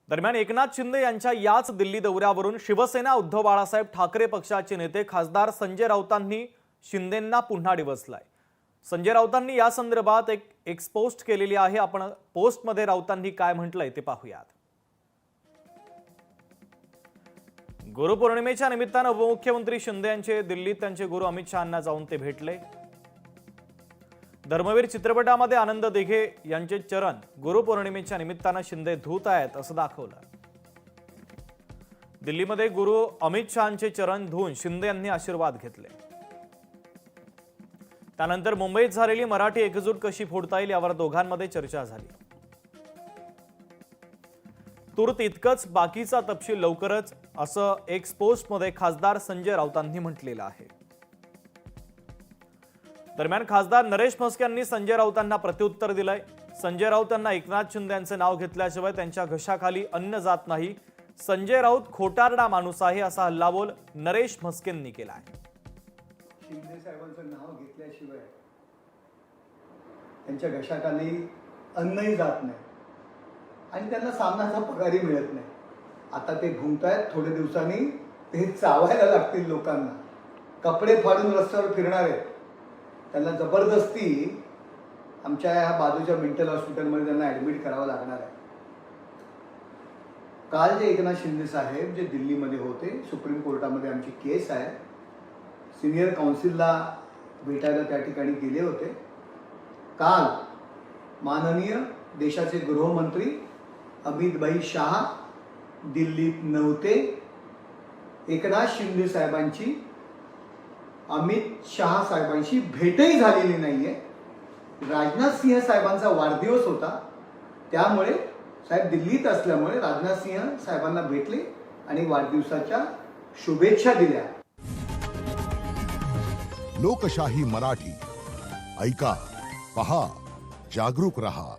दरम्यान एकनाथ शिंदे यांच्या याच दिल्ली दौऱ्यावरून शिवसेना उद्धव बाळासाहेब ठाकरे पक्षाचे नेते खासदार संजय राऊतांनी शिंदेंना पुन्हा डिवचलाय। संजय राऊतांनी या संदर्भात एक एक्सपोस्ट केलेली आहे। आपण पोस्टमध्ये राऊतांनी काय म्हटलंय ते पाहूयात। गुरुपौर्णिमेच्या निमित्तानं उपमुख्यमंत्री शिंदे यांचे दिल्लीत त्यांचे गुरु अमित शहांना जाऊन ते भेटले। धर्मवीर चित्रपटामध्ये आनंद दिघे यांचे चरण गुरुपौर्णिमेच्या निमित्तानं शिंदे धुत आहेत असं दाखवलं। दिल्लीमध्ये गुरु अमित शहांचे चरण धुवून शिंदे यांनी आशीर्वाद घेतले। त्यानंतर मुंबईत झालेली मराठी एकजूट कशी फोडता येईल यावर दोघांमध्ये चर्चा झाली। तूर्त इतकंच, बाकीचा तपशील लवकरच असं एक पोस्टमध्ये खासदार संजय राऊतांनी म्हटलेलं आहे। दरम्यान खासदार नरेश म्हस्के यांनी संजय राऊतांना प्रत्युत्तर दिलंय। संजय राऊत यांना एकनाथ शिंदे यांचे नाव घेतल्याशिवाय त्यांच्या घशाखाली अन्न जात नाही। संजय राऊत खोटारडा माणूस आहे असा हल्लाबोल नरेश म्हस्केंनी केला आहे। शिंदे साहेबांचं नाव घेतल्याशिवाय त्यांच्या घशाखाली अन्नही जात नाही आणि त्यांना सामनाचा पगारही मिळत नाही। आता ते घुमतायत, थोडे दिवसांनी ते चावायला लागतील लोकांना। कपडे फाडून रस्त्यावर फिरणार आहेत, त्यांना जबरदस्ती आमच्या ह्या बाजूच्या मेंटल हॉस्पिटलमध्ये त्यांना ॲडमिट करावं लागणार आहे। काल जे एकनाथ शिंदे साहेब जे दिल्लीमध्ये होते, सुप्रीम कोर्टामध्ये आमची केस आहे, सिनियर काउन्सिलला भेटायला त्या ठिकाणी गेले होते। काल माननीय देशाचे गृहमंत्री अमित भाई शाह दिल्लीत नव्हते। एकनाथ शिंदे साहेबांची अमित शहा साहेबांशी भेटही झालेली नाहीये। राजनाथ सिंह साहेबांचा वाढदिवस होता, त्यामुळे साहेब दिल्लीत असल्यामुळे राजनाथ सिंह साहेबांना भेटले आणि वाढदिवसाच्या शुभेच्छा दिल्या। लोकशाही मराठी ऐका, पहा, जागरूक रहा।